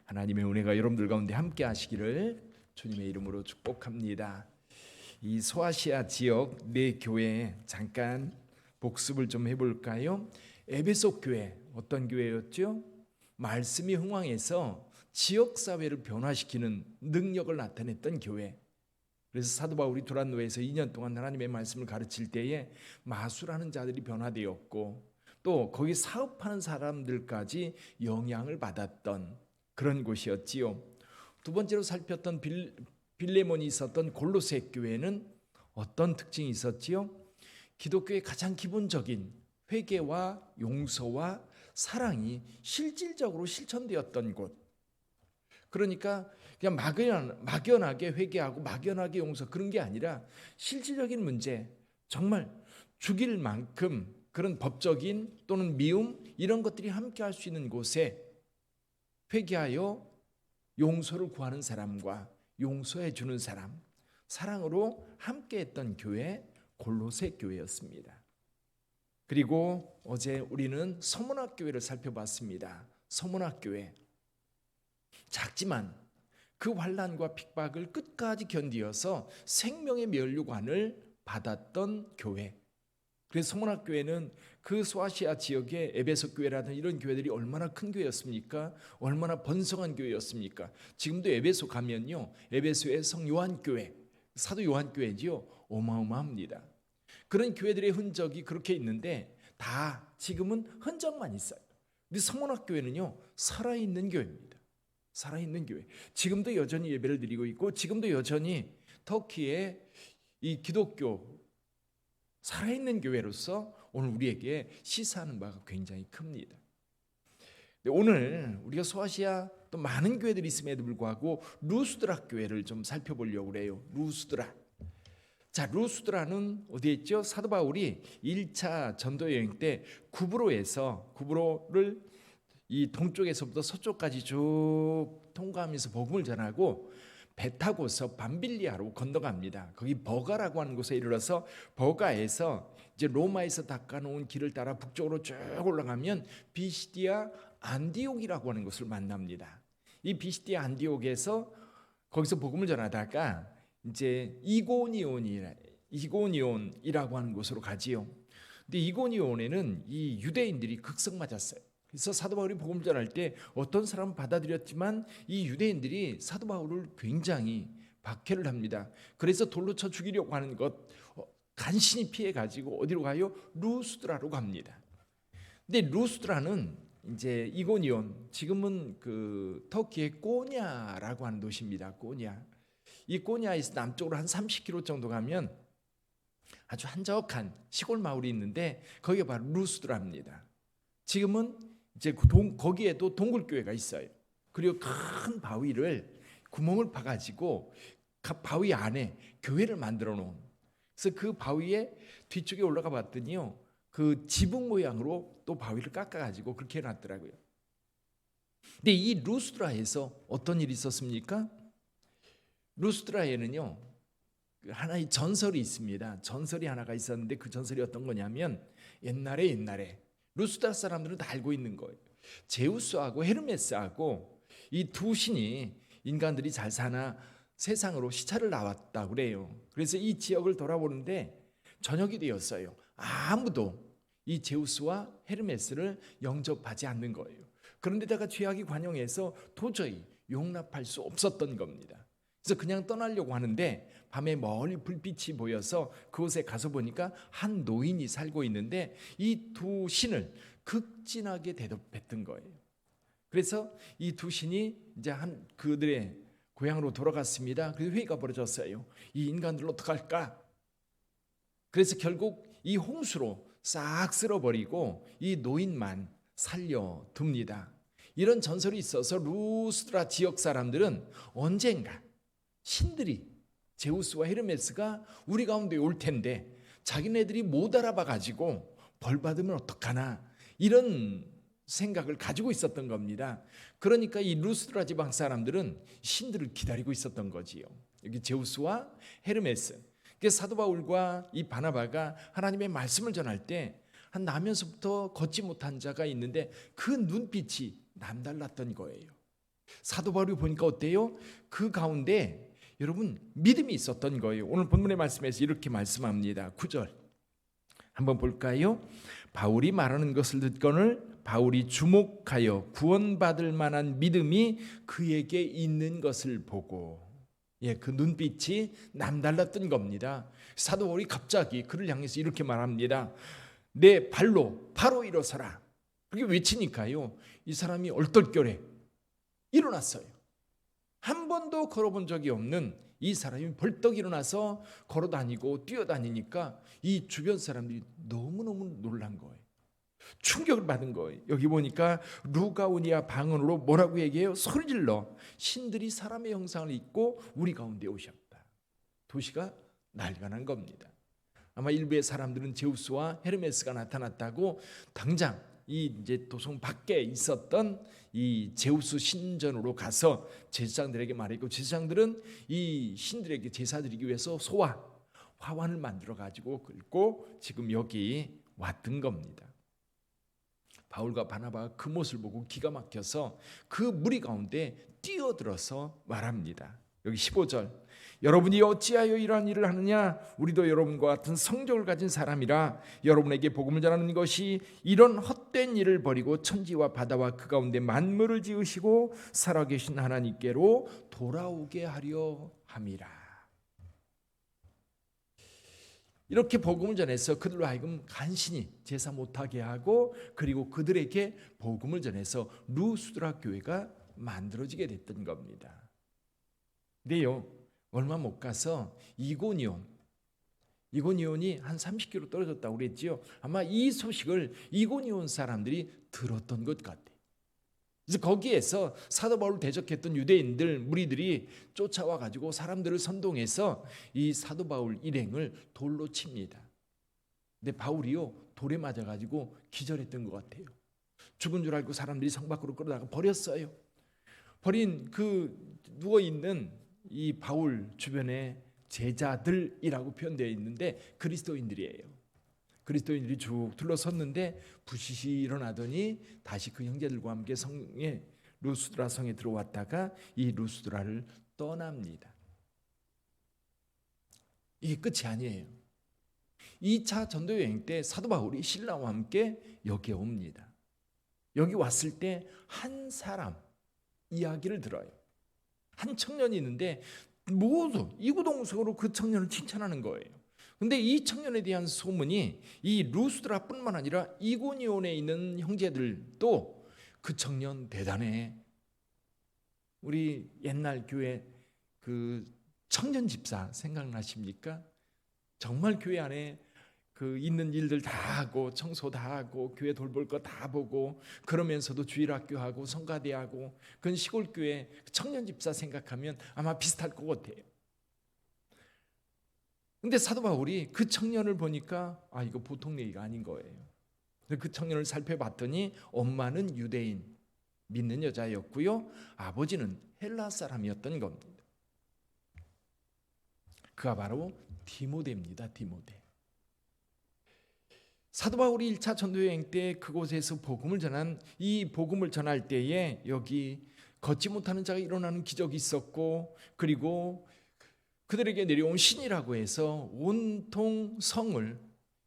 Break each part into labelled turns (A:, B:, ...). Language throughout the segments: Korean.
A: 하나님의 은혜가 여러분들 가운데 함께 하시기를 주님의 이름으로 축복합니다. 이 소아시아 지역 네 교회 잠깐 복습을 좀 해볼까요? 에베소 교회 어떤 교회였죠? 말씀이 흥왕해서 지역사회를 변화시키는 능력을 나타냈던 교회. 그래서 사도 바울이 두란노에서 2년 동안 하나님의 말씀을 가르칠 때에 마술하는 자들이 변화되었고 또 거기 사업하는 사람들까지 영향을 받았던 그런 곳이었지요. 두 번째로 살폈던 빌레몬이 있었던 골로새 교회는 어떤 특징이 있었지요? 기독교의 가장 기본적인 회개와 용서와 사랑이 실질적으로 실천되었던 곳. 그러니까 그냥 막연하게 회개하고 막연하게 용서 그런 게 아니라 실질적인 문제, 정말 죽일 만큼 그런 법적인 또는 미움 이런 것들이 함께 할 수 있는 곳에 회개하여 용서를 구하는 사람과 용서해 주는 사람, 사랑으로 함께 했던 교회 골로새 교회였습니다. 그리고 어제 우리는 서문학 교회를 살펴봤습니다. 서문학 교회. 작지만 그 환난과 핍박을 끝까지 견디어서 생명의 면류관을 받았던 교회. 그래서 서문학 교회는 그 소아시아 지역의 에베소 교회라든 이런 교회들이 얼마나 큰 교회였습니까? 얼마나 번성한 교회였습니까? 지금도 에베소 가면요, 에베소의 성 요한 교회, 사도 요한 교회지요, 어마어마합니다. 그런 교회들의 흔적이 그렇게 있는데 다 지금은 흔적만 있어요. 근데 서문학 교회는요, 살아있는 교회입니다. 살아있는 교회. 지금도 여전히 예배를 드리고 있고 지금도 여전히 터키의 이 기독교 살아있는 교회로서 오늘 우리에게 시사하는 바가 굉장히 큽니다. 오늘 우리가 소아시아 또 많은 교회들이 있음에도 불구하고 루스드라 교회를 좀 살펴보려고 그래요. 루스드라. 자, 루스드라는 어디에 있죠? 사도 바울이 1차 전도 여행 때 구브로를 이 동쪽에서부터 서쪽까지 쭉 통과하면서 복음을 전하고 배 타고서 밤빌리아로 건너갑니다. 거기 버가라고 하는 곳에 이르러서 버가에서 이제 로마에서 닦아놓은 길을 따라 북쪽으로 쭉 올라가면 비시디아 안디옥이라고 하는 곳을 만납니다. 이 비시디아 안디옥에서 거기서 복음을 전하다가 이제 이고니온이라고 하는 곳으로 가지요. 근데 이고니온에는 이 유대인들이 극성맞았어요. 그래서 사도 바울이 복음을 전할 때 어떤 사람은 받아들였지만 이 유대인들이 사도 바울을 굉장히 박해를 합니다. 그래서 돌로 쳐 죽이려고 하는 것 간신히 피해 가지고 어디로 가요? 루스드라로 갑니다. 근데 루스드라는 이제 이고니온, 지금은 그 터키의 꼬냐라고 하는 도시입니다. 꼬냐. 이 꼬냐에서 남쪽으로 한 30km 정도 가면 아주 한적한 시골 마을이 있는데 거기가 바로 루스드라입니다. 지금은 이제 거기에도 동굴교회가 있어요. 그리고 큰 바위를 구멍을 파가지고 바위 안에 교회를 만들어 놓은. 그래서 그 바위에 뒤쪽에 올라가 봤더니요, 그 지붕 모양으로 또 바위를 깎아가지고 그렇게 해놨더라고요. 근데 이 루스드라에서 어떤 일이 있었습니까? 루스드라에는요, 하나의 전설이 있습니다. 전설이 하나가 있었는데 그 전설이 어떤 거냐면 옛날에 루스드라 사람들은 다 알고 있는 거예요. 제우스하고 헤르메스하고 이 두 신이 인간들이 잘 사나 세상으로 시찰을 나왔다고 그래요. 그래서 이 지역을 돌아보는데 저녁이 되었어요. 아무도 이 제우스와 헤르메스를 영접하지 않는 거예요. 그런데다가 죄악이 관영해서 도저히 용납할 수 없었던 겁니다. 그래서 그냥 떠나려고 하는데 밤에 멀리 불빛이 보여서 그곳에 가서 보니까 한 노인이 살고 있는데 이 두 신을 극진하게 대접했던 거예요. 그래서 이 두 신이 이제 그들의 고향으로 돌아갔습니다. 그래서 회의가 벌어졌어요. 이 인간들 어떡할까? 그래서 결국 이 홍수로 싹 쓸어버리고 이 노인만 살려둡니다. 이런 전설이 있어서 루스드라 지역 사람들은 언젠가 신들이 제우스와 헤르메스가 우리 가운데 올 텐데 자기네들이 못 알아봐 가지고 벌 받으면 어떡하나 이런 생각을 가지고 있었던 겁니다. 그러니까 이 루스드라 지방 사람들은 신들을 기다리고 있었던 거지요. 여기 제우스와 헤르메스. 그래서 사도 바울과 이 바나바가 하나님의 말씀을 전할 때 한 나면서부터 걷지 못한 자가 있는데 그 눈빛이 남달랐던 거예요. 사도 바울이 보니까 어때요? 그 가운데 여러분 믿음이 있었던 거예요. 오늘 본문의 말씀에서 이렇게 말씀합니다. 9절 한번 볼까요? 바울이 말하는 것을 듣거늘 바울이 주목하여 구원받을 만한 믿음이 그에게 있는 것을 보고, 그 눈빛이 남달랐던 겁니다. 사도 바울이 갑자기 그를 향해서 이렇게 말합니다. 내 발로 바로 일어서라. 그렇게 외치니까요, 이 사람이 얼떨결에 일어났어요. 한 번도 걸어본 적이 없는 이 사람이 벌떡 일어나서 걸어다니고 뛰어다니니까 이 주변 사람들이 너무너무 놀란 거예요. 충격을 받은 거예요. 여기 보니까 루가오니아 방언으로 뭐라고 얘기해요? 소리질러 신들이 사람의 형상을 입고 우리 가운데 오셨다. 도시가 난리가 난 겁니다. 아마 일부의 사람들은 제우스와 헤르메스가 나타났다고 당장 이 이제 도성 밖에 있었던 이 제우스 신전으로 가서 제사장들에게 말했고, 제사장들은 이 신들에게 제사 드리기 위해서 소와 화환을 만들어 가지고 긁고 지금 여기 왔던 겁니다. 바울과 바나바가 그 모습을 보고 기가 막혀서 그 무리 가운데 뛰어들어서 말합니다. 여기 15절 여러분이 어찌하여 이러한 일을 하느냐? 우리도 여러분과 같은 성적을 가진 사람이라 여러분에게 복음을 전하는 것이 이런 헛된 일을 버리고 천지와 바다와 그 가운데 만물을 지으시고 살아계신 하나님께로 돌아오게 하려 함이라. 이렇게 복음을 전해서 그들로 하여금 간신히 제사 못하게 하고, 그리고 그들에게 복음을 전해서 루스드라 교회가 만들어지게 됐던 겁니다. 근데요, 얼마 못 가서 이고니온이 한 30km 떨어졌다고 그랬지요. 아마 이 소식을 이고니온 사람들이 들었던 것 같아요. 그래서 거기에서 사도 바울을 대적했던 유대인들 무리들이 쫓아와 가지고 사람들을 선동해서 이 사도 바울 일행을 돌로 칩니다. 근데 바울이요, 돌에 맞아 가지고 기절했던 것 같아요. 죽은 줄 알고 사람들이 성 밖으로 끌어다가 버렸어요. 버린 그 누워 있는 이 바울 주변에 제자들이라고 표현되어 있는데 그리스도인들이에요. 그리스도인들이 쭉 둘러섰는데 부시시 일어나더니 다시 그 형제들과 함께 성에 루스드라 성에 들어왔다가 이 루스드라를 떠납니다. 이게 끝이 아니에요. 2차 전도 여행 때 사도 바울이 신라와 함께 여기에 옵니다. 여기 왔을 때 한 사람 이야기를 들어요. 한 청년이 있는데 모두 이구동성으로 그 청년을 칭찬하는 거예요. 근데 이 청년에 대한 소문이 이 루스드라뿐만 아니라 이고니온에 있는 형제들도 그 청년 대단해. 우리 옛날 교회 그 청년 집사 생각나십니까? 정말 교회 안에 그 있는 일들 다 하고 청소 다 하고 교회 돌볼 거 다 보고 그러면서도 주일학교 하고 성가대 하고, 그건 시골 교회 청년 집사 생각하면 아마 비슷할 것 같아요. 근데 사도 바울이 그 청년을 보니까 이거 보통 얘기가 아닌 거예요. 그 청년을 살펴봤더니 엄마는 유대인 믿는 여자였고요, 아버지는 헬라 사람이었던 겁니다. 그가 바로 디모데입니다. 디모데. 사도 바울이 1차 전도 여행 때 그곳에서 복음을 전한, 이 복음을 전할 때에 여기 걷지 못하는 자가 일어나는 기적이 있었고, 그리고 그들에게 내려온 신이라고 해서 온통 성을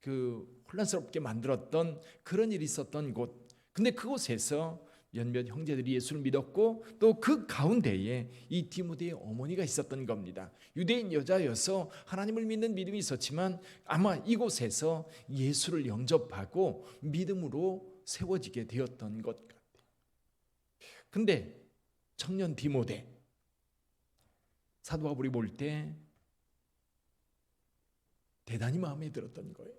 A: 그 혼란스럽게 만들었던 그런 일이 있었던 곳. 근데 그곳에서 몇몇 형제들이 예수를 믿었고, 또 그 가운데에 이 디모데의 어머니가 있었던 겁니다. 유대인 여자여서 하나님을 믿는 믿음이 있었지만 아마 이곳에서 예수를 영접하고 믿음으로 세워지게 되었던 것 같아요. 근데 청년 디모데, 사도 바울이 볼 때 대단히 마음에 들었던 거예요.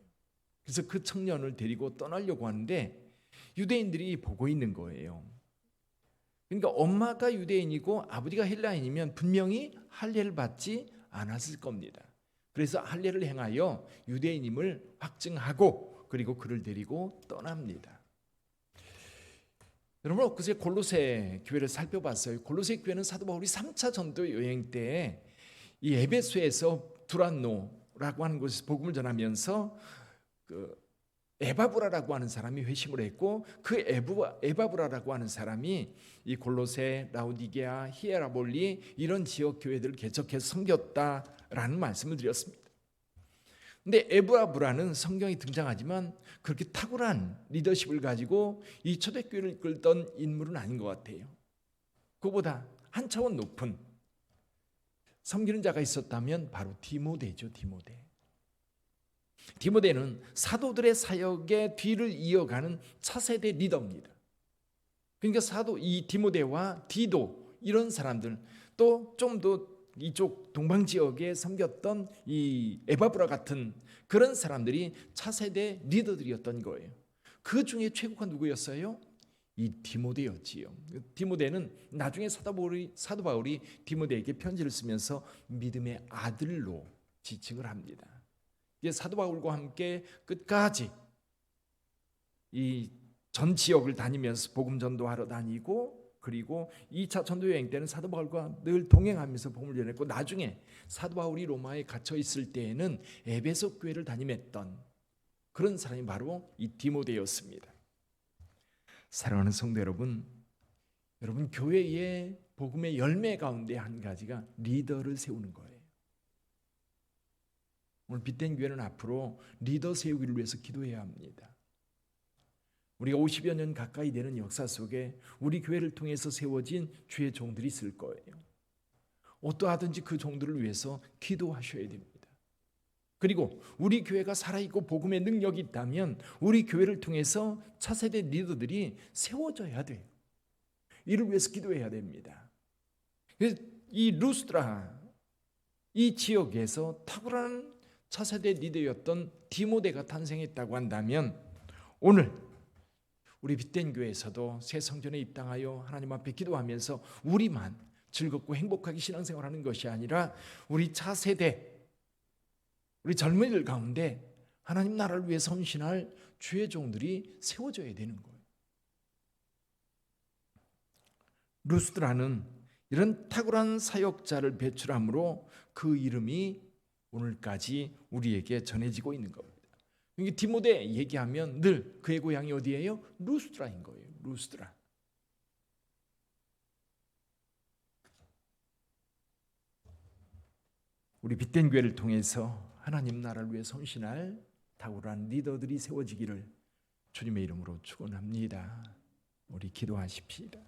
A: 그래서 그 청년을 데리고 떠나려고 하는데 유대인들이 보고 있는 거예요. 그러니까 엄마가 유대인이고 아버지가 헬라인이면 분명히 할례를 받지 않았을 겁니다. 그래서 할례를 행하여 유대인임을 확증하고 그리고 그를 데리고 떠납니다. 여러분, 엊그제 골로새 교회를 살펴봤어요. 골로새 교회는 사도 바울이 3차 전도 여행 때 이 에베소에서 두란노라고 하는 곳에서 복음을 전하면서 그 에바브라라고 하는 사람이 회심을 했고, 그 에바브라라고 하는 사람이 이 골로새, 라우디게아, 히에라볼리 이런 지역 교회들을 개척해서 섬겼다라는 말씀을 드렸습니다. 근데 에바브라는 성경에 등장하지만 그렇게 탁월한 리더십을 가지고 이 초대교회를 이끌던 인물은 아닌 것 같아요. 그보다 한 차원 높은 섬기는 자가 있었다면 바로 디모데죠. 디모데는 사도들의 사역의 뒤를 이어가는 차세대 리더입니다. 그러니까 이 디모데와 디도 이런 사람들, 또 좀 더 이쪽 동방 지역에 섬겼던 이 에바브라 같은 그런 사람들이 차세대 리더들이었던 거예요. 그 중에 최고가 누구였어요? 이 디모데였지요. 디모데는 나중에 사도 바울이 디모데에게 편지를 쓰면서 믿음의 아들로 지칭을 합니다. 사도 바울과 함께 끝까지 이 전 지역을 다니면서 복음 전도하러 다니고, 그리고 2차 전도 여행 때는 사도 바울과 늘 동행하면서 복음을 전했고, 나중에 사도 바울이 로마에 갇혀 있을 때에는 에베소 교회를 담임했던 그런 사람이 바로 이 디모데였습니다. 사랑하는 성도 여러분, 교회의 복음의 열매 가운데 한 가지가 리더를 세우는 거예요. 오늘 빛된 교회는 앞으로 리더 세우기를 위해서 기도해야 합니다. 우리가 50여 년 가까이 되는 역사 속에 우리 교회를 통해서 세워진 주의 종들이 있을 거예요. 어떠하든지 그 종들을 위해서 기도하셔야 됩니다. 그리고 우리 교회가 살아있고 복음의 능력이 있다면 우리 교회를 통해서 차세대 리더들이 세워져야 돼요. 이를 위해서 기도해야 됩니다. 이 루스드라, 이 지역에서 탁월한 차세대 리더였던 디모데가 탄생했다고 한다면, 오늘 우리 빛된 교회에서도 새 성전에 입당하여 하나님 앞에 기도하면서 우리만 즐겁고 행복하게 신앙생활하는 것이 아니라 우리 차세대, 우리 젊은이들 가운데 하나님 나라를 위해 헌신할 주의 종들이 세워져야 되는 거예요. 루스드라는 이런 탁월한 사역자를 배출함으로 그 이름이 오늘까지 우리에게 전해지고 있는 겁니다. 디모데 얘기하면 늘 그의 고향이 어디예요? 루스드라인 거예요. 루스드라. 우리 빛된 교회를 통해서 하나님 나라를 위해 헌신할 탁월한 리더들이 세워지기를 주님의 이름으로 축원합니다. 우리 기도하십시다.